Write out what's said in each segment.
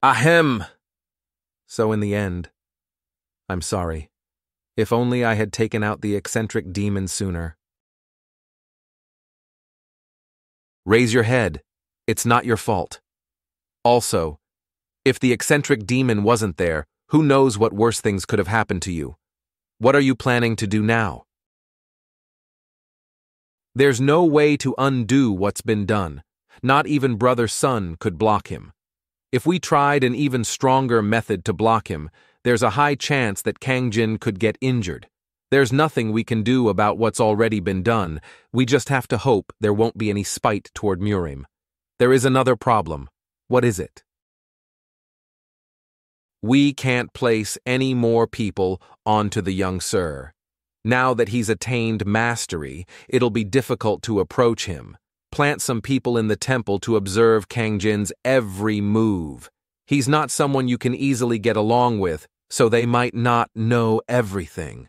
Ahem! So in the end, I'm sorry. If only I had taken out the eccentric demon sooner. Raise your head. It's not your fault. Also, if the eccentric demon wasn't there, who knows what worse things could have happened to you? What are you planning to do now? There's no way to undo what's been done. Not even Brother Sun could block him. If we tried an even stronger method to block him, there's a high chance that Kang-jin could get injured. There's nothing we can do about what's already been done. We just have to hope there won't be any spite toward Murim. There is another problem. What is it? We can't place any more people onto the young sir. Now that he's attained mastery, it'll be difficult to approach him. Plant some people in the temple to observe Kang-jin's every move. He's not someone you can easily get along with, so they might not know everything.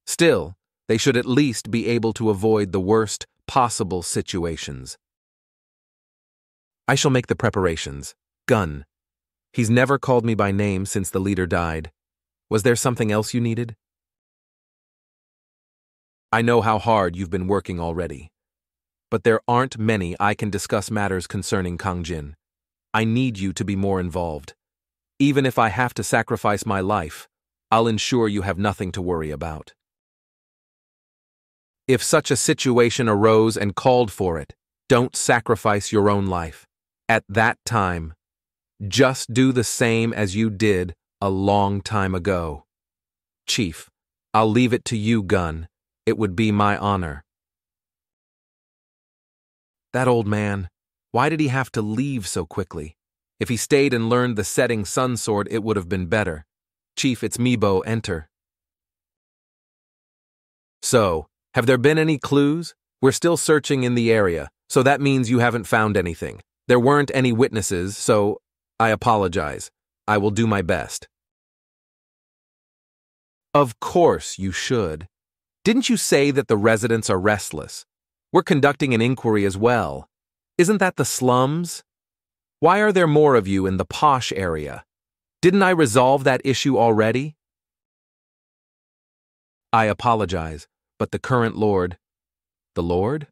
Still, they should at least be able to avoid the worst possible situations. I shall make the preparations. Gun. He's never called me by name since the leader died. Was there something else you needed? I know how hard you've been working already. But there aren't many I can discuss matters concerning Kang-jin. I need you to be more involved. Even if I have to sacrifice my life, I'll ensure you have nothing to worry about. If such a situation arose and called for it, don't sacrifice your own life. At that time, just do the same as you did a long time ago. Chief, I'll leave it to you, Gun. It would be my honor. That old man, why did he have to leave so quickly? If he stayed and learned the setting sun sword, it would have been better. Chief, it's Meebo, enter. So, have there been any clues? We're still searching in the area, so that means you haven't found anything. There weren't any witnesses, so I apologize. I will do my best. Of course you should. Didn't you say that the residents are restless? We're conducting an inquiry as well. Isn't that the slums? Why are there more of you in the posh area? Didn't I resolve that issue already? I apologize, but the current lord... The lord?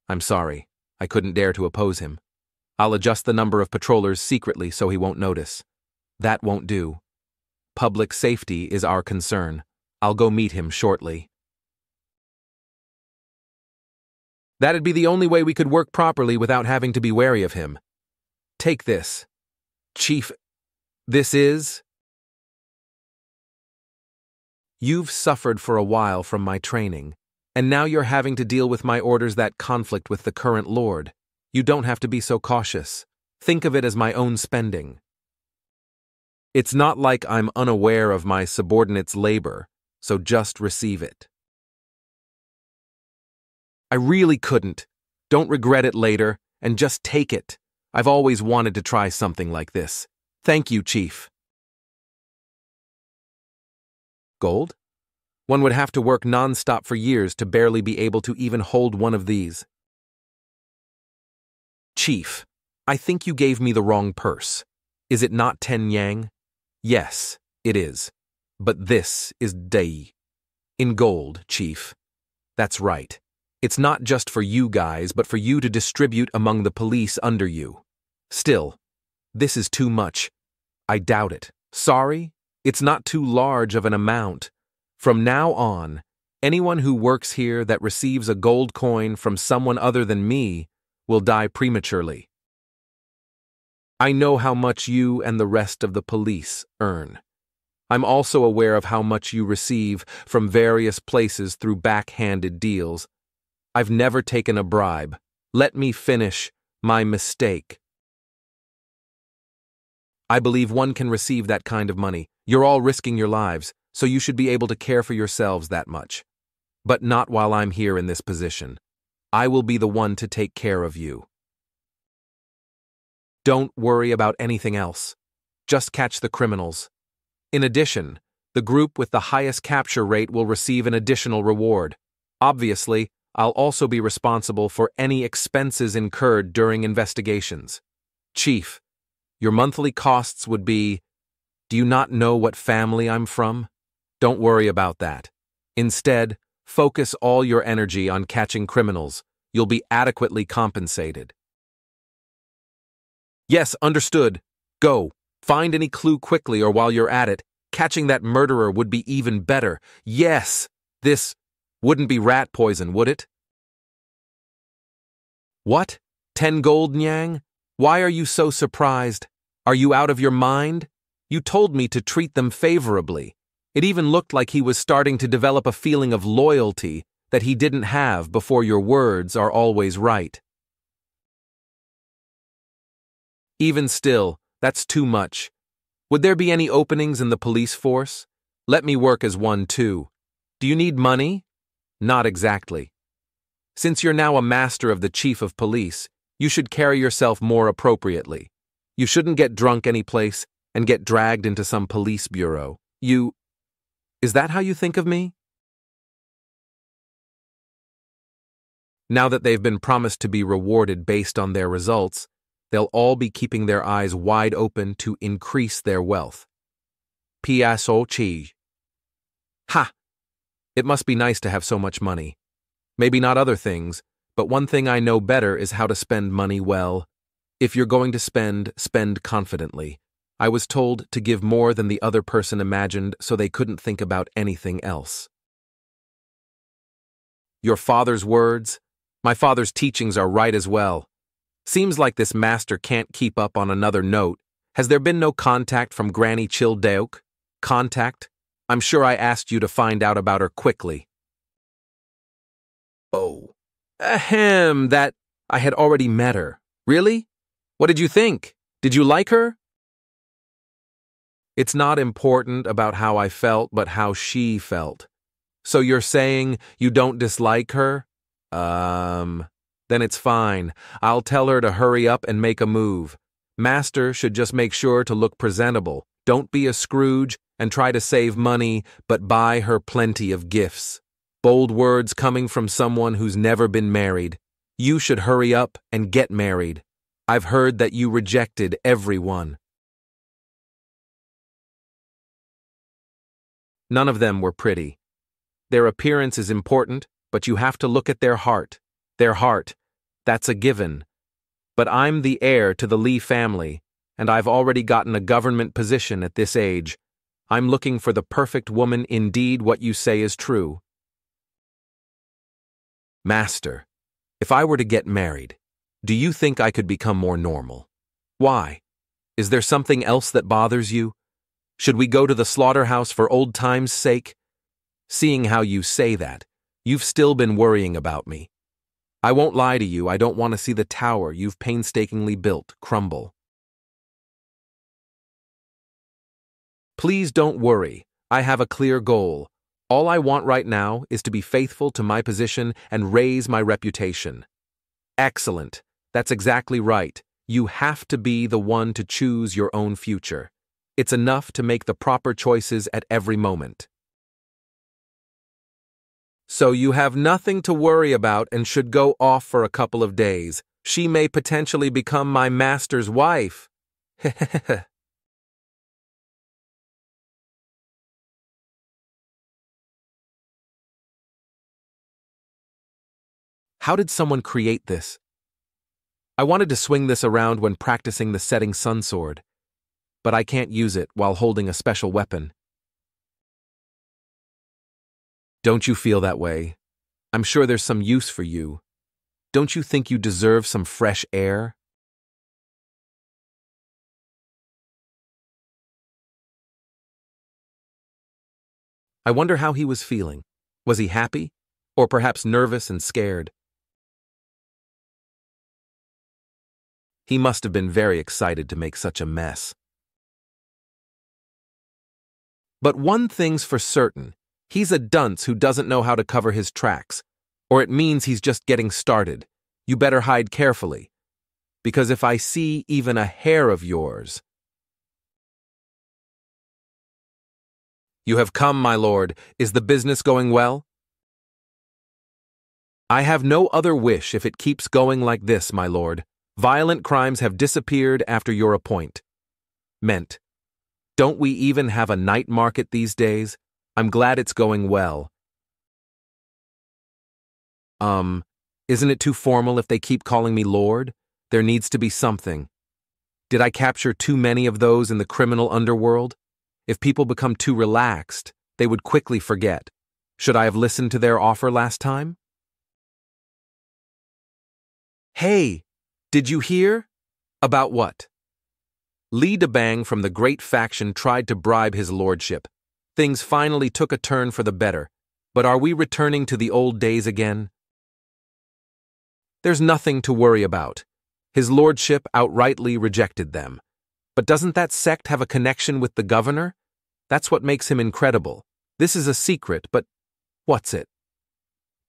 I'm sorry. I couldn't dare to oppose him. I'll adjust the number of patrollers secretly so he won't notice. That won't do. Public safety is our concern. I'll go meet him shortly. That'd be the only way we could work properly without having to be wary of him. Take this. Chief, this is... You've suffered for a while from my training, and now you're having to deal with my orders that conflict with the current lord. You don't have to be so cautious. Think of it as my own spending. It's not like I'm unaware of my subordinates' labor, so just receive it. I really couldn't. Don't regret it later, and just take it. I've always wanted to try something like this. Thank you, Chief. Gold? One would have to work non-stop for years to barely be able to even hold one of these. Chief, I think you gave me the wrong purse. Is it not 10 yang? Yes, it is. But this is Dai. In gold, Chief. That's right. It's not just for you guys, but for you to distribute among the police under you. Still, this is too much. I doubt it. Sorry? It's not too large of an amount. From now on, anyone who works here that receives a gold coin from someone other than me will die prematurely. I know how much you and the rest of the police earn. I'm also aware of how much you receive from various places through backhanded deals. I've never taken a bribe. Let me finish my mistake. I believe one can receive that kind of money. You're all risking your lives, so you should be able to care for yourselves that much. But not while I'm here in this position. I will be the one to take care of you. Don't worry about anything else. Just catch the criminals. In addition, the group with the highest capture rate will receive an additional reward. Obviously, I'll also be responsible for any expenses incurred during investigations. Chief, Your monthly costs would be, do you not know what family I'm from? Don't worry about that. Instead, focus all your energy on catching criminals. You'll be adequately compensated. Yes, understood. Go. Find any clue quickly, or while you're at it, catching that murderer would be even better. Yes! This wouldn't be rat poison, would it? What? 10 gold, Nyang? Why are you so surprised? Are you out of your mind? You told me to treat them favorably. It even looked like he was starting to develop a feeling of loyalty that he didn't have before. Your words are always right. Even still, that's too much. Would there be any openings in the police force? Let me work as one too. Do you need money? Not exactly. Since you're now a master of the chief of police, you should carry yourself more appropriately. You shouldn't get drunk any place and get dragged into some police bureau. Is that how you think of me? Now that they've been promised to be rewarded based on their results, they'll all be keeping their eyes wide open to increase their wealth. P.S.O.Chi. Ha! It must be nice to have so much money. Maybe not other things, but one thing I know better is how to spend money well. If you're going to spend, spend confidently. I was told to give more than the other person imagined so they couldn't think about anything else. Your father's words? My father's teachings are right as well. Seems like this master can't keep up. On another note, has there been no contact from Granny Childeok? Contact? I'm sure I asked you to find out about her quickly. Oh. That I had already met her. Really? What did you think? Did you like her? It's not important about how I felt, but how she felt. So you're saying you don't dislike her? Then it's fine. I'll tell her to hurry up and make a move. Master should just make sure to look presentable. Don't be a Scrooge and try to save money, but buy her plenty of gifts. Bold words coming from someone who's never been married. You should hurry up and get married. I've heard that you rejected everyone. None of them were pretty. Their appearance is important, but you have to look at their heart. Their heart, that's a given. But I'm the heir to the Lee family, and I've already gotten a government position at this age. I'm looking for the perfect woman. Indeed, what you say is true. Master, if I were to get married, do you think I could become more normal? Why? Is there something else that bothers you? Should we go to the slaughterhouse for old times' sake? Seeing how you say that, you've still been worrying about me. I won't lie to you, I don't want to see the tower you've painstakingly built crumble. Please don't worry, I have a clear goal. All I want right now is to be faithful to my position and raise my reputation. Excellent, that's exactly right. You have to be the one to choose your own future. It's enough to make the proper choices at every moment. So you have nothing to worry about and should go off for a couple of days. She may potentially become my master's wife. How did someone create this? I wanted to swing this around when practicing the setting sun sword, but I can't use it while holding a special weapon. Don't you feel that way? I'm sure there's some use for you. Don't you think you deserve some fresh air? I wonder how he was feeling. Was he happy? Or perhaps nervous and scared? He must have been very excited to make such a mess. But one thing's for certain. He's a dunce who doesn't know how to cover his tracks, or it means he's just getting started. You better hide carefully, because if I see even a hair of yours... You have come, my lord. Is the business going well? I have no other wish if it keeps going like this, my lord. Violent crimes have disappeared after your appoint. meant, don't we even have a night market these days? I'm glad it's going well. Isn't it too formal if they keep calling me Lord? There needs to be something. Did I capture too many of those in the criminal underworld? If people become too relaxed, they would quickly forget. Should I have listened to their offer last time? Hey, did you hear? About what? Li Debang from the Great Faction tried to bribe his lordship. Things finally took a turn for the better, but are we returning to the old days again? There's nothing to worry about. His lordship outrightly rejected them. But doesn't that sect have a connection with the governor? That's what makes him incredible. This is a secret, but what's it?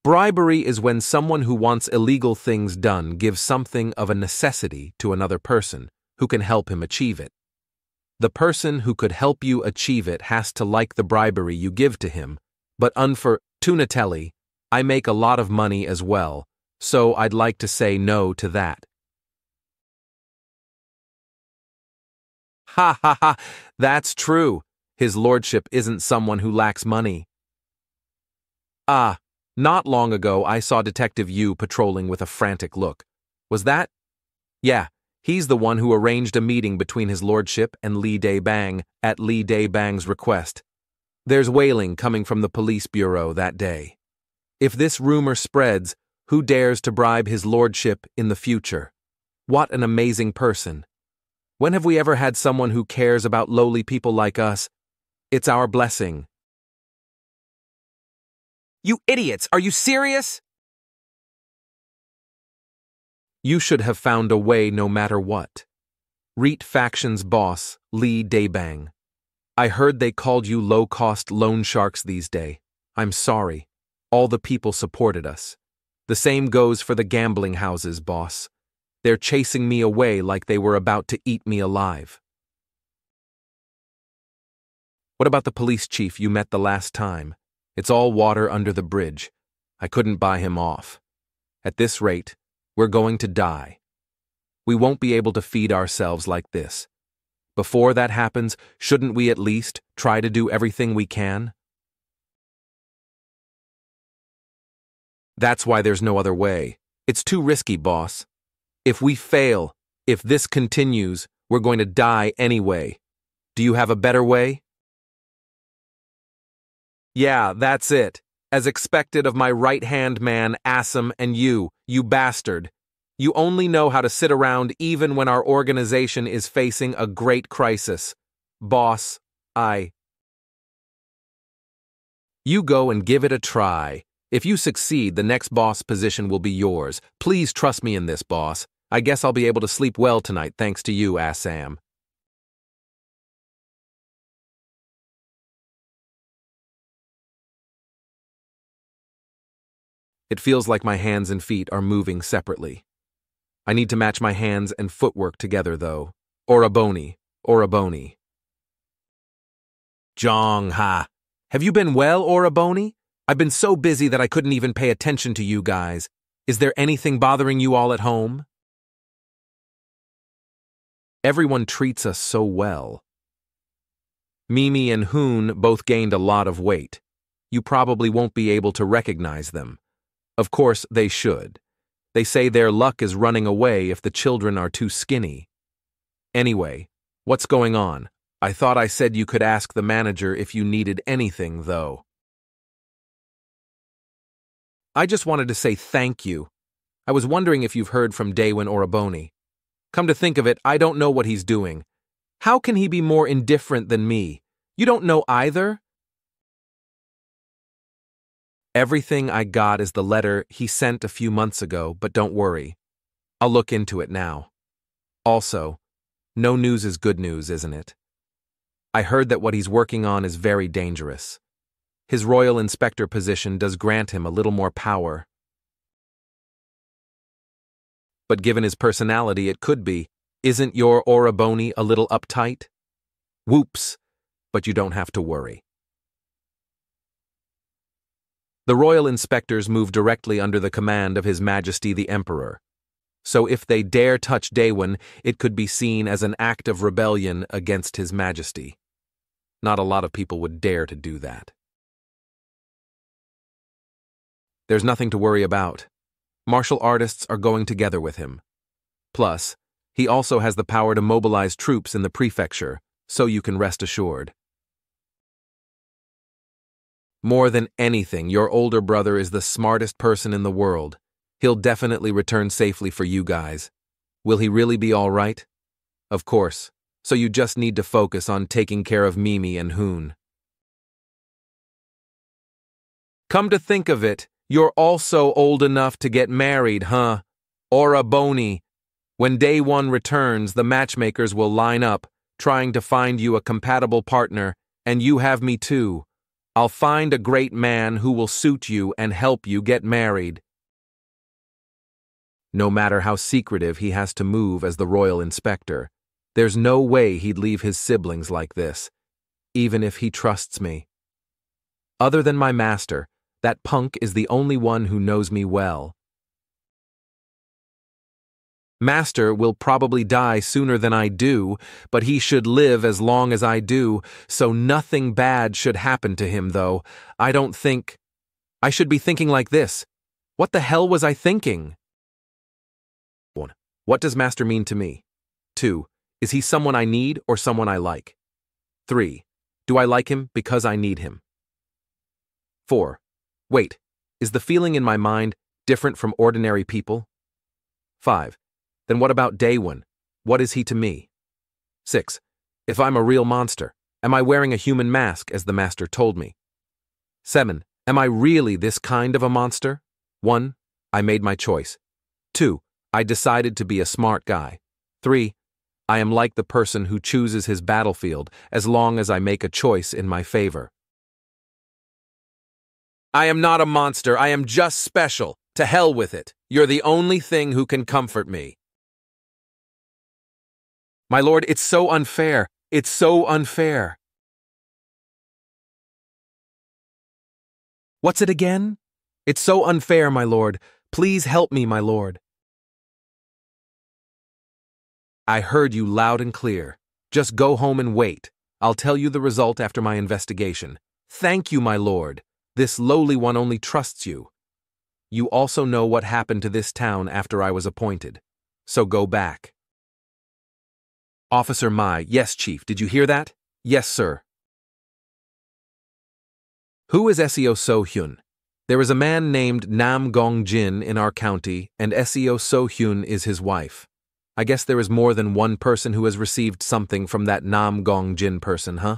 Bribery is when someone who wants illegal things done gives something of a necessity to another person who can help him achieve it. The person who could help you achieve it has to like the bribery you give to him, but Tunatelli, I make a lot of money as well, so I'd like to say no to that. Ha ha ha, that's true. His lordship isn't someone who lacks money. Not long ago I saw Detective Yu patrolling with a frantic look. Was that? Yeah, he's the one who arranged a meeting between his lordship and Li Debang at Li Debang's request. There's wailing coming from the police bureau that day. If this rumor spreads, who dares to bribe his lordship in the future? What an amazing person. When have we ever had someone who cares about lowly people like us? It's our blessing. You idiots, are you serious? You should have found a way no matter what. REIT Faction's boss, Li Debang. I heard they called you low-cost loan sharks these days. I'm sorry. All the people supported us. The same goes for the gambling houses, boss. They're chasing me away like they were about to eat me alive. What about the police chief you met the last time? It's all water under the bridge. I couldn't buy him off. At this rate, we're going to die. We won't be able to feed ourselves like this. Before that happens, shouldn't we at least try to do everything we can? That's why there's no other way. It's too risky, boss. If we fail, if this continues, we're going to die anyway. Do you have a better way? Yeah, that's it. As expected of my right-hand man, Assam, and you bastard. You only know how to sit around even when our organization is facing a great crisis. Boss, You go and give it a try. If you succeed, the next boss position will be yours. Please trust me in this, boss. I guess I'll be able to sleep well tonight thanks to you, Assam. It feels like my hands and feet are moving separately. I need to match my hands and footwork together, though. Oraboni. Jong ha. Have you been well, Oraboni? I've been so busy that I couldn't even pay attention to you guys. Is there anything bothering you all at home? Everyone treats us so well. Mimi and Hoon both gained a lot of weight. You probably won't be able to recognize them. Of course, they should. They say their luck is running away if the children are too skinny. Anyway, what's going on? I thought I said you could ask the manager if you needed anything, though. I just wanted to say thank you. I was wondering if you've heard from Daewon Oraboni. Come to think of it, I don't know what he's doing. How can he be more indifferent than me? You don't know either? Everything I got is the letter he sent a few months ago, but don't worry. I'll look into it now. Also, no news is good news, isn't it? I heard that what he's working on is very dangerous. His royal inspector position does grant him a little more power. But given his personality, it could be. Isn't your Oraboni a little uptight? Whoops, but you don't have to worry. The royal inspectors move directly under the command of His Majesty the Emperor. So if they dare touch Daewon, it could be seen as an act of rebellion against His Majesty. Not a lot of people would dare to do that. There's nothing to worry about. Martial artists are going together with him. Plus, he also has the power to mobilize troops in the prefecture, so you can rest assured. More than anything, your older brother is the smartest person in the world. He'll definitely return safely for you guys. Will he really be all right? Of course, so you just need to focus on taking care of Mimi and Hoon. Come to think of it, you're also old enough to get married, huh? Ora Boni. When Daewon returns, the matchmakers will line up, trying to find you a compatible partner, and you have me too. I'll find a great man who will suit you and help you get married. No matter how secretive he has to move as the royal inspector, there's no way he'd leave his siblings like this, even if he trusts me. Other than my master, that punk is the only one who knows me well. Master will probably die sooner than I do, but he should live as long as I do, so nothing bad should happen to him, though. I don't think... I should be thinking like this. What the hell was I thinking? 1. What does Master mean to me? 2. Is he someone I need or someone I like? 3. Do I like him because I need him? 4. Wait, is the feeling in my mind different from ordinary people? 5. Then what about Daewon? What is he to me? 6. If I'm a real monster, am I wearing a human mask as the master told me? 7. Am I really this kind of a monster? 1. I made my choice. 2. I decided to be a smart guy. 3. I am like the person who chooses his battlefield as long as I make a choice in my favor. I am not a monster, I am just special. To hell with it. You're the only thing who can comfort me. My lord, it's so unfair. It's so unfair. What's it again? It's so unfair, my lord. Please help me, my lord. I heard you loud and clear. Just go home and wait. I'll tell you the result after my investigation. Thank you, my lord. This lowly one only trusts you. You also know what happened to this town after I was appointed. So go back. Officer Mai, yes, Chief, did you hear that? Yes, sir. Who is Seo So-hyun? There is a man named Nam Kang-jin in our county, and Seo So-hyun is his wife. I guess there is more than one person who has received something from that Nam Kang-jin person, huh?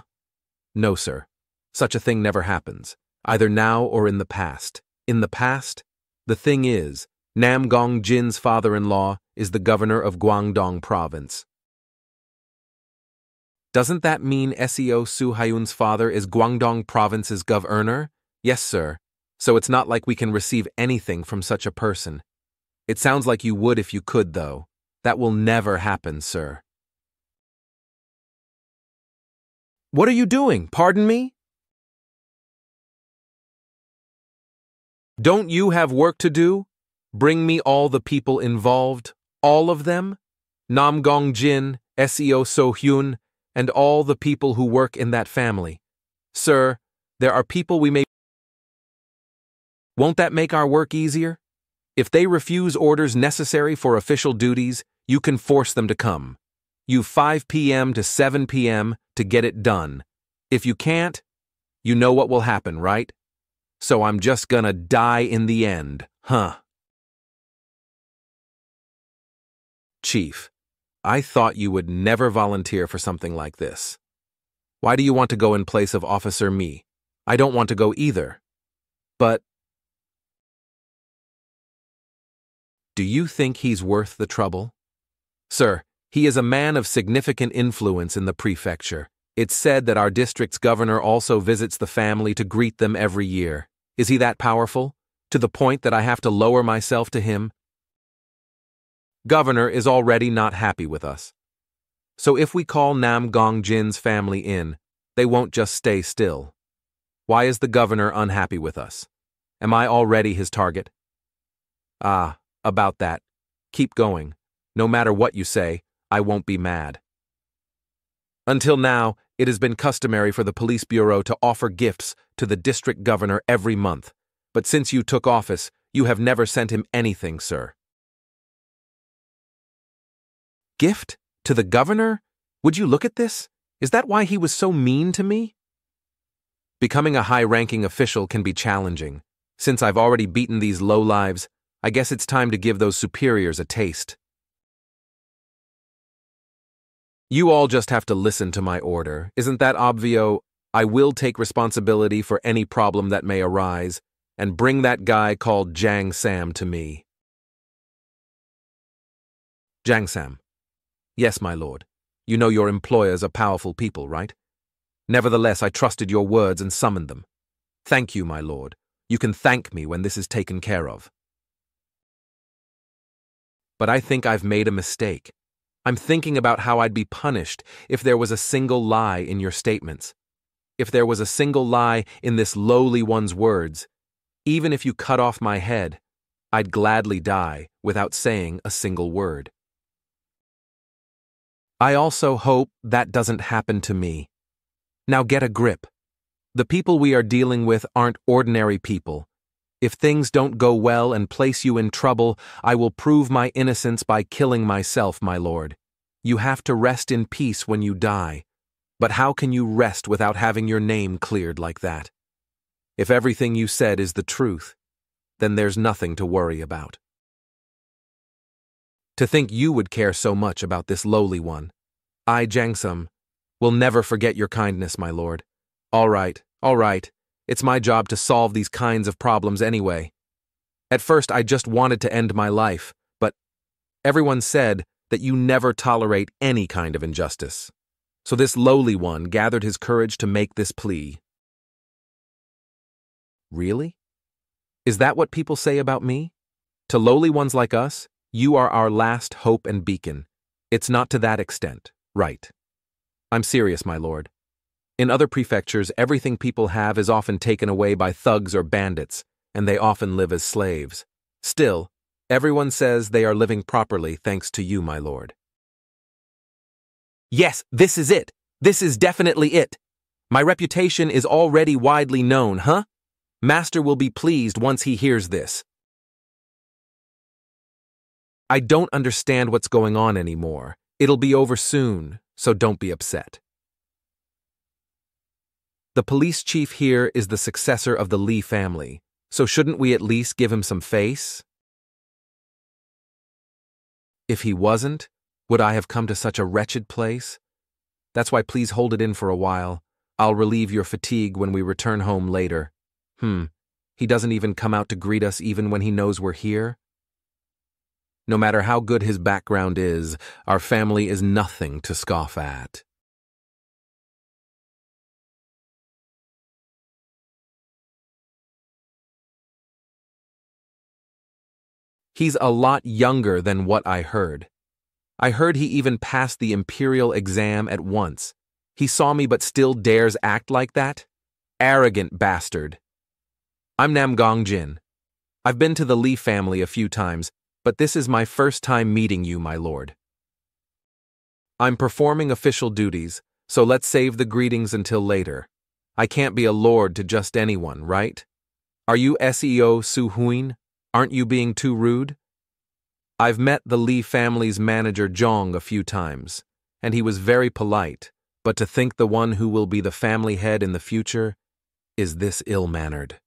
No, sir. Such a thing never happens, either now or in the past. In the past? The thing is, Nam Kang-jin's father-in-law is the governor of Guangdong province. Doesn't that mean Seo So-hyun's father is Guangdong province's governor? Yes, sir. So it's not like we can receive anything from such a person. It sounds like you would if you could, though. That will never happen, sir. What are you doing? Pardon me? Don't you have work to do? Bring me all the people involved, all of them? Nam Kang-jin, Seo So-hyun, and all the people who work in that family. Sir, there are people we may... Won't that make our work easier? If they refuse orders necessary for official duties, you can force them to come. You've 5 p.m. to 7 p.m. to get it done. If you can't, you know what will happen, right? So I'm just gonna die in the end, huh? Chief, I thought you would never volunteer for something like this. Why do you want to go in place of Officer Me? I don't want to go either. But... do you think he's worth the trouble? Sir, he is a man of significant influence in the prefecture. It's said that our district's governor also visits the family to greet them every year. Is he that powerful? To the point that I have to lower myself to him? Governor is already not happy with us. So if we call Nam Kang-jin's family in, they won't just stay still. Why is the governor unhappy with us? Am I already his target? Ah, about that. Keep going. No matter what you say, I won't be mad. Until now, it has been customary for the police bureau to offer gifts to the district governor every month, but since you took office, you have never sent him anything, sir. Gift? To the governor? Would you look at this? Is that why he was so mean to me? Becoming a high-ranking official can be challenging. Since I've already beaten these lowlives, I guess it's time to give those superiors a taste. You all just have to listen to my order. Isn't that obvio? I will take responsibility for any problem that may arise, and bring that guy called Jang Sam to me. Jang Sam. Yes, my lord. You know your employers are powerful people, right? Nevertheless, I trusted your words and summoned them. Thank you, my lord. You can thank me when this is taken care of. But I think I've made a mistake. I'm thinking about how I'd be punished if there was a single lie in your statements. If there was a single lie in this lowly one's words, even if you cut off my head, I'd gladly die without saying a single word. I also hope that doesn't happen to me. Now get a grip. The people we are dealing with aren't ordinary people. If things don't go well and place you in trouble, I will prove my innocence by killing myself, my lord. You have to rest in peace when you die. But how can you rest without having your name cleared like that? If everything you said is the truth, then there's nothing to worry about. To think you would care so much about this lowly one. I, Jangsum, will never forget your kindness, my lord. All right. It's my job to solve these kinds of problems anyway. At first, I just wanted to end my life, but everyone said that you never tolerate any kind of injustice. So this lowly one gathered his courage to make this plea. Really? Is that what people say about me? To lowly ones like us, you are our last hope and beacon. It's not to that extent, right? I'm serious, my lord. In other prefectures, everything people have is often taken away by thugs or bandits, and they often live as slaves. Still, everyone says they are living properly thanks to you, my lord. Yes, this is it. This is definitely it. My reputation is already widely known, huh? Master will be pleased once he hears this. I don't understand what's going on anymore. It'll be over soon, so don't be upset. The police chief here is the successor of the Lee family, so shouldn't we at least give him some face? If he wasn't, would I have come to such a wretched place? That's why please hold it in for a while. I'll relieve your fatigue when we return home later. He doesn't even come out to greet us even when he knows we're here? No matter how good his background is, our family is nothing to scoff at. He's a lot younger than what I heard. I heard he even passed the imperial exam at once. He saw me but still dares act like that? Arrogant bastard. I'm Kang-jin. I've been to the Lee family a few times, but this is my first time meeting you, my lord. I'm performing official duties, so let's save the greetings until later. I can't be a lord to just anyone, right? Are you SEO Su-huin? Aren't you being too rude? I've met the Lee family's manager Jong a few times, and he was very polite, but to think the one who will be the family head in the future is this ill-mannered.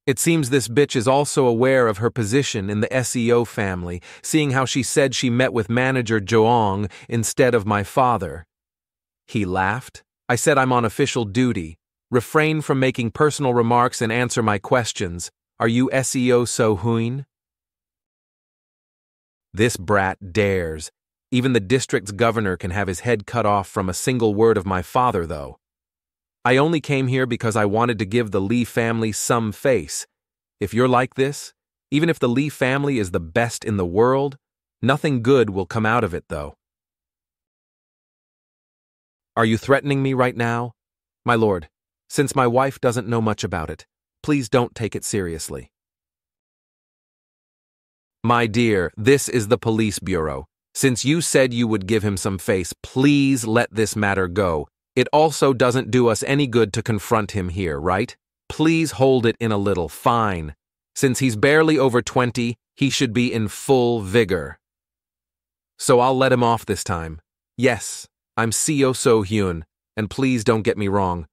It seems this bitch is also aware of her position in the SEO family, seeing how she said she met with manager Joong instead of my father. He laughed. I said I'm on official duty. Refrain from making personal remarks and answer my questions. Are you SEO So-huin? This brat dares. Even the district's governor can have his head cut off from a single word of my father, though. I only came here because I wanted to give the Lee family some face. If you're like this, even if the Lee family is the best in the world, nothing good will come out of it, though. Are you threatening me right now? My lord, since my wife doesn't know much about it, please don't take it seriously. My dear, this is the police bureau. Since you said you would give him some face, please let this matter go. It also doesn't do us any good to confront him here, right? Please hold it in a little, fine. Since he's barely over 20, he should be in full vigor. So I'll let him off this time. Yes, I'm Seo So-hyun, and please don't get me wrong.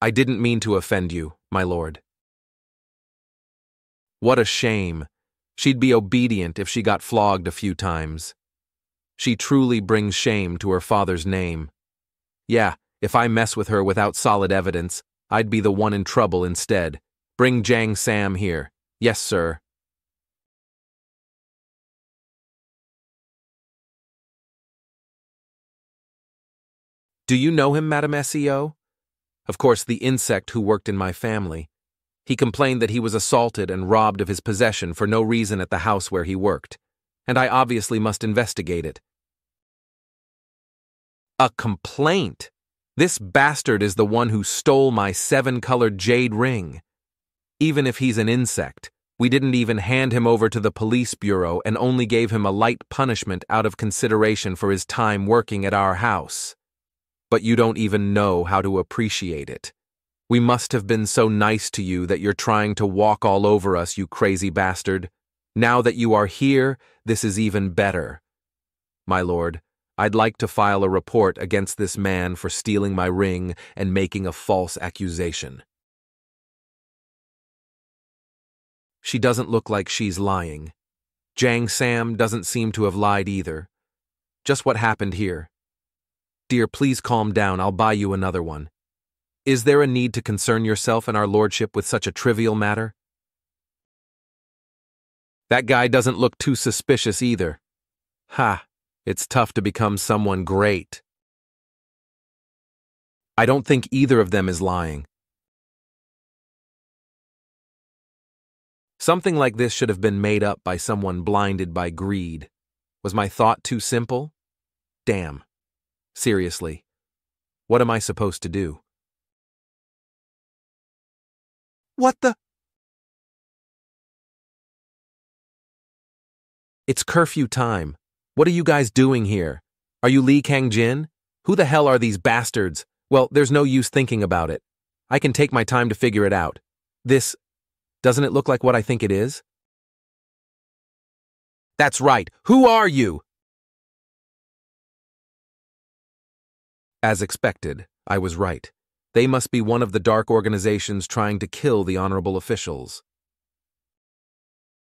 I didn't mean to offend you, my lord. What a shame. She'd be obedient if she got flogged a few times. She truly brings shame to her father's name. Yeah, if I mess with her without solid evidence, I'd be the one in trouble instead. Bring Jang Sam here. Yes, sir. Do you know him, Madam SEO? Of course, the insect who worked in my family. He complained that he was assaulted and robbed of his possession for no reason at the house where he worked, and I obviously must investigate it. A complaint? This bastard is the one who stole my 7-colored jade ring. Even if he's an insect, we didn't even hand him over to the police bureau and only gave him a light punishment out of consideration for his time working at our house. But you don't even know how to appreciate it. We must have been so nice to you that you're trying to walk all over us, you crazy bastard. Now that you are here, this is even better. My lord, I'd like to file a report against this man for stealing my ring and making a false accusation. She doesn't look like she's lying. Jang Sam doesn't seem to have lied either. Just what happened here. Dear, please calm down, I'll buy you another one. Is there a need to concern yourself and our lordship with such a trivial matter? That guy doesn't look too suspicious either. Ha, it's tough to become someone great. I don't think either of them is lying. Something like this should have been made up by someone blinded by greed. Was my thought too simple? Damn. Seriously, what am I supposed to do? What the? It's curfew time. What are you guys doing here? Are you Lee Kang-jin? Who the hell are these bastards? Well, there's no use thinking about it. I can take my time to figure it out. Doesn't it look like what I think it is? That's right. Who are you? As expected, I was right. They must be one of the dark organizations trying to kill the honorable officials.